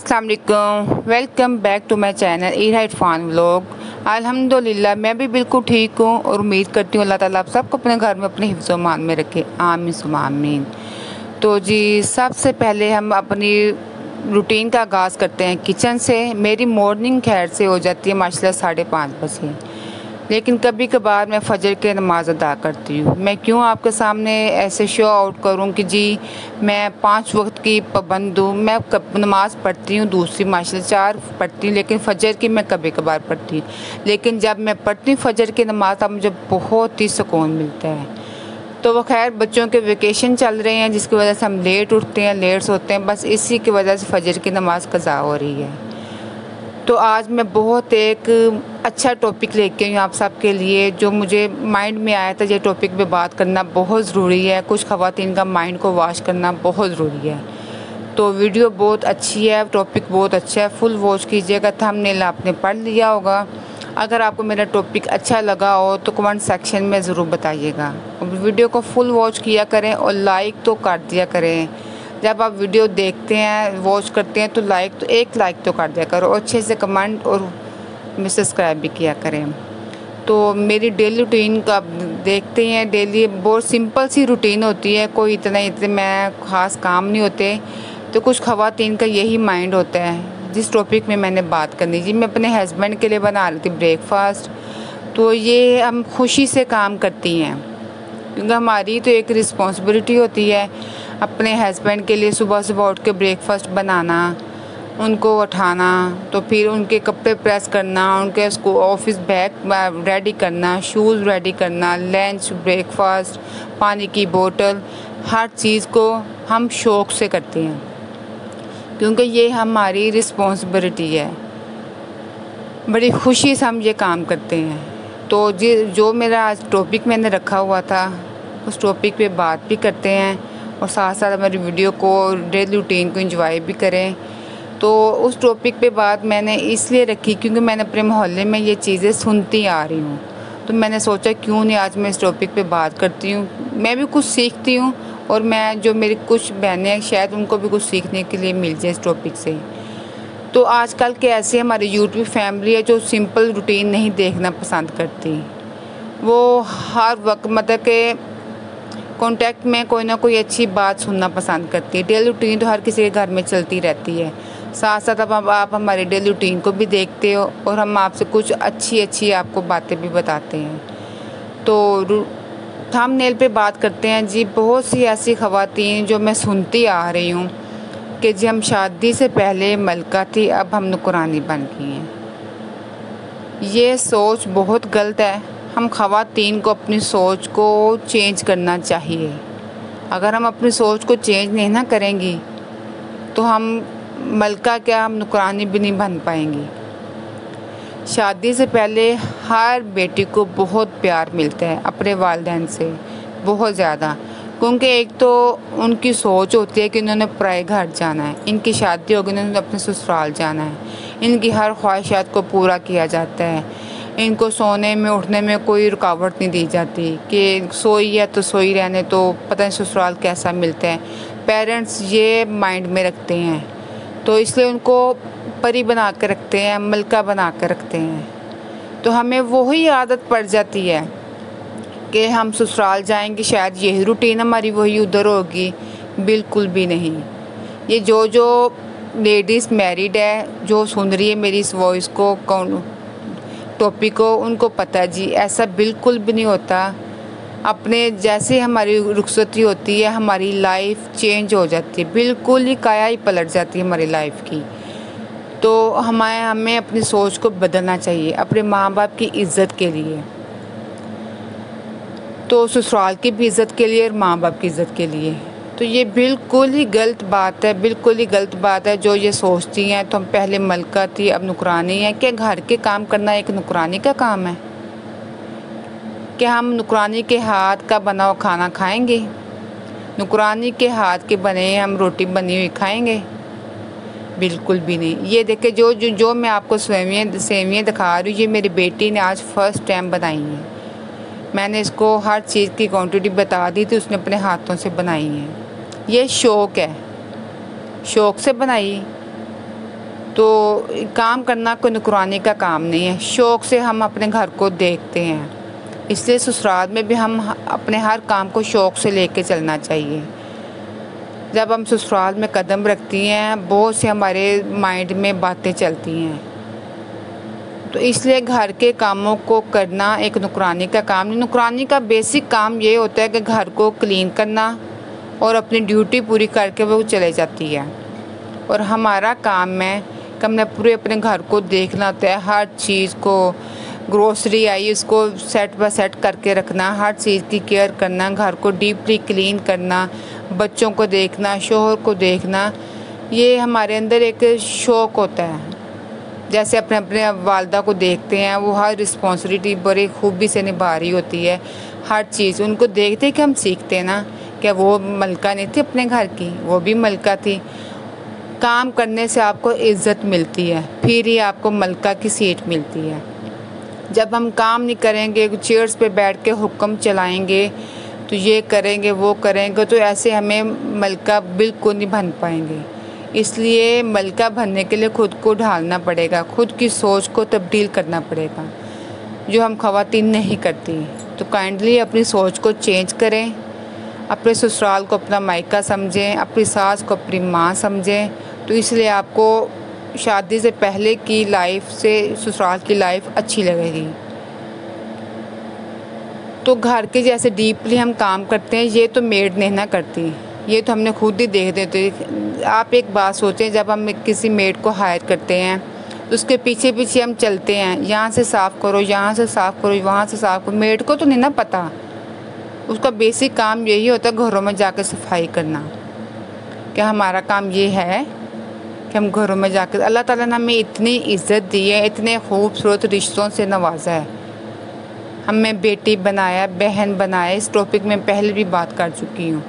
अस्सलाम वालेकुम, welcome back to my channel ईराइट फ़ान व्लॉग। अल्हम्दुलिल्लाह मैं भी बिल्कुल ठीक हूँ और उम्मीद करती हूँ अल्लाह ताला आप सबको अपने घर में अपने हिफ्ज़ व मान में रखे, आमीन सुम्मा आमीन। तो जी सबसे पहले हम अपनी रूटीन का आगाज़ करते हैं किचन से। मेरी मॉर्निंग खैर से हो जाती है माशाल्लाह 5:30 बजे, लेकिन कभी कभार मैं फ़जर की नमाज़ अदा करती हूँ। मैं क्यों आपके सामने ऐसे शो आउट करूँ कि जी मैं 5 वक्त की पाबंद हूँ। मैं नमाज़ पढ़ती हूँ, दूसरी माशाल्लाह 4 पढ़ती हूँ, लेकिन फ़जर की मैं कभी कभार पढ़ती हूँ। लेकिन जब मैं पढ़ती हूँ फ़जर की नमाज़ तब मुझे बहुत ही सुकून मिलता है। तो वो खैर बच्चों के वेकेशन चल रहे हैं जिसकी वजह से हम लेट उठते हैं, लेट सोते हैं, बस इसी की वजह से फ़जर की नमाज़ कज़ा हो रही है। तो आज मैं बहुत एक अच्छा टॉपिक लेके आई हूँ आप सब के लिए, जो मुझे माइंड में आया था ये टॉपिक पे बात करना बहुत ज़रूरी है। कुछ ख़वातीन का माइंड को वॉश करना बहुत ज़रूरी है। तो वीडियो बहुत अच्छी है, टॉपिक बहुत अच्छा है, फुल वॉच कीजिएगा। थंबनेल आपने पढ़ लिया होगा। अगर आपको मेरा टॉपिक अच्छा लगा हो तो कमेंट सेक्शन में ज़रूर बताइएगा। वीडियो को फुल वॉच किया करें और लाइक तो कर दिया करें। जब आप वीडियो देखते हैं, वॉच करते हैं तो एक लाइक तो कर दिया करो और अच्छे से कमेंट और सब्सक्राइब भी किया करें। तो मेरी डेली रूटीन का देखते हैं, डेली बहुत सिंपल सी रूटीन होती है, कोई इतने मैं ख़ास काम नहीं होते। तो कुछ ख़वातीन का यही माइंड होता है जिस टॉपिक में मैंने बात करनी थी। मैं अपने हस्बैंड के लिए बना रही थी ब्रेकफास्ट। तो ये हम खुशी से काम करती हैं क्योंकि हमारी तो एक रिस्पॉन्सिबिलिटी होती है अपने हस्बैंड के लिए सुबह सुबह उठ के ब्रेकफास्ट बनाना, उनको उठाना, तो फिर उनके कपड़े प्रेस करना, उनके स्कूल ऑफिस बैग रेडी करना, शूज़ रेडी करना, लंच, ब्रेकफास्ट, पानी की बोतल, हर चीज़ को हम शौक़ से करते हैं क्योंकि ये हमारी रिस्पॉन्सिबिलिटी है। बड़ी खुशी से हम ये काम करते हैं। तो जो मेरा आज टॉपिक मैंने रखा हुआ था उस टॉपिक पे बात भी करते हैं और साथ साथ हमारी वीडियो को डेली रूटीन को एंजॉय भी करें। तो उस टॉपिक पे बात मैंने इसलिए रखी क्योंकि मैंने अपने मोहल्ले में ये चीज़ें सुनती आ रही हूँ। तो मैंने सोचा क्यों नहीं आज मैं इस टॉपिक पे बात करती हूँ। मैं भी कुछ सीखती हूँ और मैं जो मेरी कुछ बहनें हैं शायद उनको भी कुछ सीखने के लिए मिल जाए इस टॉपिक से। तो आजकल के ऐसे हमारी यूट्यूब फैमिली है जो सिंपल रूटीन नहीं देखना पसंद करती। वो हर वक्त मतलब के कॉन्टेक्ट में कोई ना कोई अच्छी बात सुनना पसंद करती है। डेली रूटीन तो हर किसी के घर में चलती रहती है। साथ साथ अब आप हमारी डेली रूटीन को भी देखते हो और हम आपसे कुछ अच्छी आपको बातें भी बताते हैं। तो थंबनेल पे बात करते हैं जी। बहुत सी ऐसी ख़वातीन जो मैं सुनती आ रही हूँ कि जी हम शादी से पहले मलका थी, अब हम नुकरानी बन गई हैं। ये सोच बहुत गलत है। हम ख़वातीन को अपनी सोच को चेंज करना चाहिए। अगर हम अपनी सोच को चेंज नहीं ना करेंगी तो हम मलका क्या, हम नुकरानी भी नहीं बन पाएंगी। शादी से पहले हर बेटी को बहुत प्यार मिलता है अपने वालिदैन से, बहुत ज़्यादा, क्योंकि एक तो उनकी सोच होती है कि उन्होंने पराए घर जाना है, इनकी शादी होगी उन्होंने अपने ससुराल जाना है, इनकी हर ख्वाहिशात को पूरा किया जाता है, इनको सोने में उठने में कोई रुकावट नहीं दी जाती कि सोई है तो सोई रहने, तो पता नहीं ससुराल कैसा मिलता है। पेरेंट्स ये माइंड में रखते हैं तो इसलिए उनको परी बना कर रखते हैं, मलका बना कर रखते हैं। तो हमें वही आदत पड़ जाती है कि हम ससुराल जाएंगे शायद यही रूटीन हमारी वही उधर होगी। बिल्कुल भी नहीं। ये जो लेडीज़ मैरिड है जो सुन रही है मेरी इस वॉइस को टॉपिक को, उनको पता है जी ऐसा बिल्कुल भी नहीं होता। अपने जैसे हमारी रुखसती होती है हमारी लाइफ चेंज हो जाती है, बिल्कुल ही काया ही पलट जाती है हमारी लाइफ की। तो हमें अपनी सोच को बदलना चाहिए अपने माँ बाप की इज़्ज़त के लिए, तो ससुराल की भी इज़्ज़त के लिए और माँ बाप की इज़्ज़त के लिए। तो ये बिल्कुल ही गलत बात है, बिल्कुल ही गलत बात है जो ये सोचती हैं तो हम पहले मलका थी अब नुकरानी है। क्या घर के काम करना एक नुकरानी का काम है? क्या हम नुकरानी के हाथ का बना हुआ खाना खाएंगे? नुकरानी के हाथ के बने हम रोटी बनी हुई खाएंगे? बिल्कुल भी नहीं। ये देखे जो मैं आपको सेवियाँ दिखा रही हूँ, ये मेरी बेटी ने आज फर्स्ट टाइम बनाई है। मैंने इसको हर चीज़ की क्वांटिटी बता दी थी, उसने अपने हाथों से बनाई है। ये शौक़ है, शौक़ से बनाई। तो काम करना कोई नुकरानी का काम नहीं है, शौक़ से हम अपने घर को देखते हैं, इसलिए ससुराल में भी हम अपने हर काम को शौक़ से लेके चलना चाहिए। जब हम ससुराल में कदम रखती हैं, बहुत से हमारे माइंड में बातें चलती हैं, तो इसलिए घर के कामों को करना एक नुकरानी का काम नहीं। नुकरानी का बेसिक काम ये होता है कि घर को क्लीन करना और अपनी ड्यूटी पूरी करके वो चले जाती है। और हमारा काम है कि हमने पूरे अपने घर को देखना होता है, हर चीज़ को, ग्रोसरी आई उसको सेट बाय सेट करके रखना, हर चीज़ की केयर करना, घर को डीपली क्लीन करना, बच्चों को देखना, शोहर को देखना, ये हमारे अंदर एक शौक़ होता है। जैसे अपने अपने वालदा को देखते हैं, वो हर रिस्पॉन्सिबिलिटी बड़ी खूबी से निभा रही होती है, हर चीज़ उनको देखते कि हम सीखते हैं ना, क्या वो मलका नहीं थी अपने घर की, वो भी मलका थी। काम करने से आपको इज़्ज़त मिलती है, फिर ही आपको मलका की सीट मिलती है। जब हम काम नहीं करेंगे, चेयर्स पे बैठ के हुक्म चलाएंगे, तो ये करेंगे वो करेंगे, तो ऐसे हमें मलका बिल्कुल नहीं बन पाएंगे। इसलिए मलका बनने के लिए ख़ुद को ढालना पड़ेगा, खुद की सोच को तब्दील करना पड़ेगा, जो हम ख़वातीन नहीं करती। तो काइंडली अपनी सोच को चेंज करें, अपने ससुराल को अपना मायका समझें, अपनी सास को अपनी माँ समझें। तो इसलिए आपको शादी से पहले की लाइफ से ससुराल की लाइफ अच्छी लगेगी। तो घर के जैसे डीपली हम काम करते हैं, ये तो मेड नहीं ना करती, ये तो हमने खुद ही देख देते। आप एक बात सोचें, जब हम किसी मेड को हायर करते हैं तो उसके पीछे पीछे हम चलते हैं, यहाँ से साफ़ करो, यहाँ से साफ़ करो, वहाँ से साफ़ करो। मेड को तो नहीं ना पता, उसका बेसिक काम यही होता है घरों में जाकर सफाई करना। क्या हमारा काम ये है कि हम घरों में जाकर, अल्लाह ताला ने हमें इतनी इज़्ज़त दी है, इतने खूबसूरत रिश्तों से नवाजा है, हमें बेटी बनाया, बहन बनाया। इस टॉपिक में पहले भी बात कर चुकी हूँ।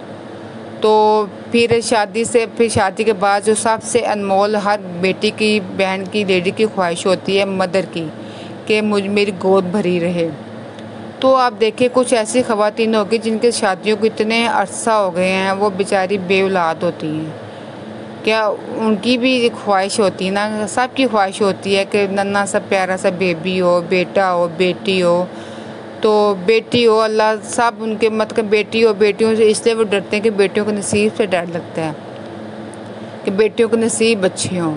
तो फिर शादी के बाद जो सबसे अनमोल हर बेटी की, बहन की, लेडी की ख्वाहिश होती है मदर की, कि मेरी गोद भरी रहे। तो आप देखिए कुछ ऐसी ख़वातीन होगी जिनके शादियों को इतने अरसा हो गए हैं, वो बेचारी बेऔलाद होती हैं। क्या उनकी भी ख्वाहिश होती है ना, सबकी ख्वाहिश होती है कि नन्हा सा प्यारा सा बेबी हो, बेटा हो, बेटी हो। तो बेटी हो, अल्लाह सब उनके मतलब बेटी हो, बेटियों से इसलिए वो डरते हैं कि बेटियों के नसीब से डर लगता है कि बेटियों के नसीब अच्छे हों।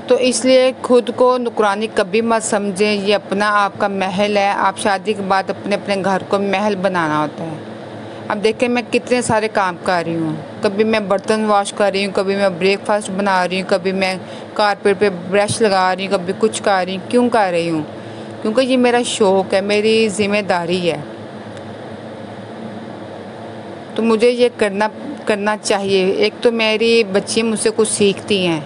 तो इसलिए खुद को नुकरानी कभी मत समझें, ये अपना आपका महल है। आप शादी के बाद अपने अपने घर को महल बनाना होता है। अब देखें मैं कितने सारे काम कर रही हूँ, कभी मैं बर्तन वॉश कर रही हूँ, कभी मैं ब्रेकफास्ट बना रही हूँ, कभी मैं कारपेट पे ब्रश लगा रही हूँ, कभी कुछ कर रही हूँ। क्यों कर रही हूँ? क्योंकि ये मेरा शौक़ है, मेरी ज़िम्मेदारी है, तो मुझे ये करना चाहिए। एक तो मेरी बच्चियाँ मुझसे कुछ सीखती हैं,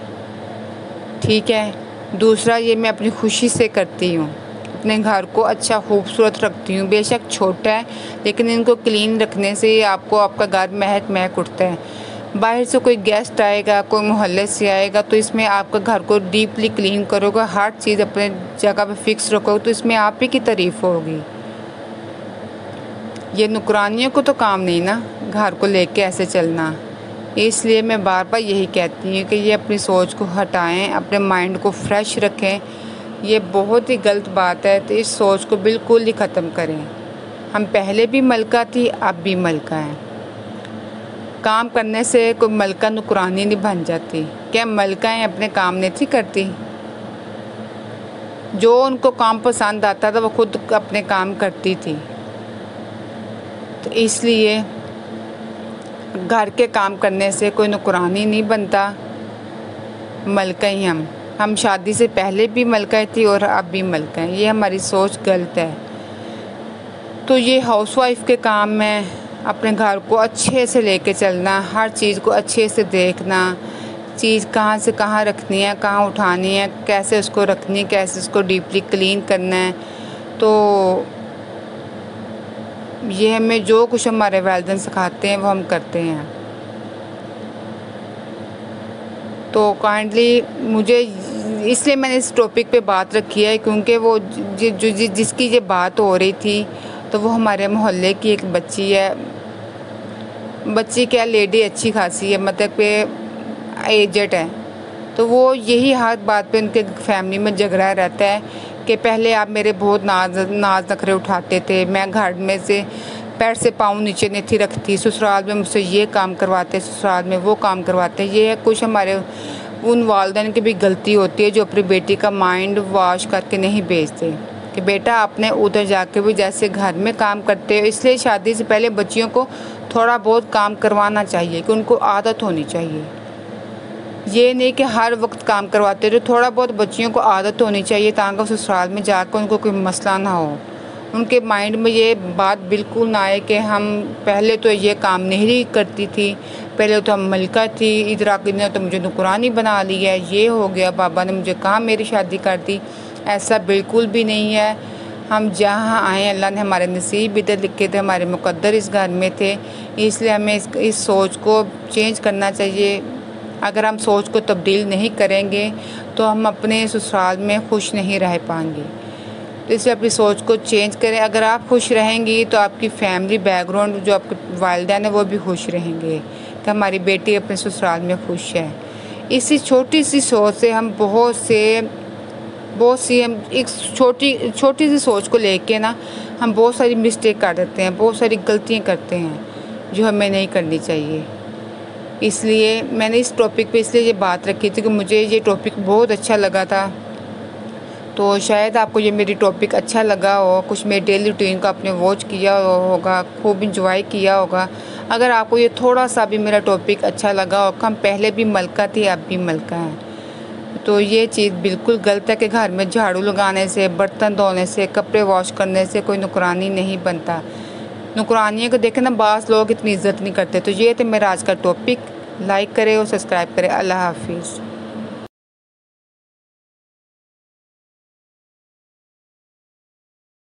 ठीक है। दूसरा ये मैं अपनी खुशी से करती हूँ, अपने घर को अच्छा खूबसूरत रखती हूँ। बेशक छोटा है, लेकिन इनको क्लीन रखने से आपको आपका घर महक उठता है। बाहर से कोई गेस्ट आएगा, कोई मोहल्ले से आएगा, तो इसमें आपका घर को डीपली क्लीन करोगे, हर चीज़ अपने जगह पे फिक्स रखोगे, तो इसमें आप ही की तारीफ़ होगी। ये नुकरानियों को तो काम नहीं ना घर को लेके ऐसे चलना। इसलिए मैं बार बार यही कहती हूँ कि ये अपनी सोच को हटाएं, अपने माइंड को फ्रेश रखें। ये बहुत ही गलत बात है, तो इस सोच को बिल्कुल ही ख़त्म करें। हम पहले भी मलका थी, अब भी मलका है। काम करने से कोई मलका नुकरानी नहीं बन जाती। क्या मलकाएं अपने काम नहीं थी करती? जो उनको काम पसंद आता था वो खुद अपने काम करती थी। तो इसलिए घर के काम करने से कोई नुकरानी नहीं बनता, मलका ही हम शादी से पहले भी मलका थी और अब भी मलका है। ये हमारी सोच गलत है। तो ये हाउसवाइफ के काम है अपने घर को अच्छे से लेके चलना, हर चीज़ को अच्छे से देखना, चीज़ कहाँ से कहाँ रखनी है, कहाँ उठानी है, कैसे उसको रखनी है, कैसे उसको डीपली क्लीन करना है। तो ये हमें जो कुछ हमारे वालिदैन सिखाते हैं वो हम करते हैं। तो काइंडली मुझे इसलिए मैंने इस टॉपिक पे बात रखी है, क्योंकि वो जिसकी ये बात हो रही थी, तो वो हमारे मोहल्ले की एक बच्ची है। बच्ची क्या, लेडी अच्छी खासी है, मतलब कि एजेड है, तो वो यही हर बात पे उनके फैमिली में झगड़ा रहता है कि पहले आप मेरे बहुत नाज नखरे उठाते थे, मैं घर में से पैर से पाँव नीचे नहीं थी रखती, ससुराल में मुझसे ये काम करवाते, ससुराल में वो काम करवाते। ये है कुछ हमारे उन वालिदैन की भी गलती होती है जो अपनी बेटी का माइंड वॉश करके नहीं भेजते कि बेटा आपने उधर जाके भी जैसे घर में काम करते हो। इसलिए शादी से पहले बच्चियों को थोड़ा बहुत काम करवाना चाहिए कि उनको आदत होनी चाहिए। ये नहीं कि हर वक्त काम करवाते रहो, थोड़ा बहुत बच्चियों को आदत होनी चाहिए ताकि ससुराल में जाकर उनको कोई मसला ना हो, उनके माइंड में ये बात बिल्कुल ना आए कि हम पहले तो ये काम नहीं करती थी, पहले तो हम मलका थी, इधर आकर ने तो मुझे नुकरानी बना ली है, ये हो गया, बाबा ने मुझे कहा मेरी शादी कर दी। ऐसा बिल्कुल भी नहीं है। हम जहाँ आए अल्लाह ने हमारे नसीब इधर लिखे थे, हमारे मुकद्दर इस घर में थे, इसलिए हमें इस सोच को चेंज करना चाहिए। अगर हम सोच को तब्दील नहीं करेंगे तो हम अपने ससुराल में खुश नहीं रह पाएंगे। तो इसलिए अपनी सोच को चेंज करें। अगर आप खुश रहेंगी तो आपकी फैमिली बैकग्राउंड जो आपके वालिदैन है वो भी खुश रहेंगे कि हमारी बेटी अपने ससुराल में खुश है। इसी छोटी सी सोच से हम बहुत सी हम एक छोटी सी सोच को लेके ना हम बहुत सारी मिस्टेक कर देते हैं, बहुत सारी गलतियाँ करते हैं जो हमें नहीं करनी चाहिए। इसलिए मैंने इस टॉपिक पे इसलिए ये बात रखी थी कि मुझे ये टॉपिक बहुत अच्छा लगा था। तो शायद आपको ये मेरी टॉपिक अच्छा लगा हो, कुछ मेरी डेली रूटीन को आपने वॉच किया होगा, खूब इंजॉय किया होगा। अगर आपको ये थोड़ा सा भी मेरा टॉपिक अच्छा लगा हो, हम पहले भी मलका थी अब भी मलका हैं, तो ये चीज़ बिल्कुल गलत है कि घर में झाड़ू लगाने से, बर्तन धोने से, कपड़े वॉश करने से कोई नुकरानी नहीं बनता। नुकरानियों को देखें ना, बास लोग इतनी इज्जत नहीं करते। तो ये तो मेरा आज का टॉपिक। लाइक करें और सब्सक्राइब करें। अल्लाह हाफिज़।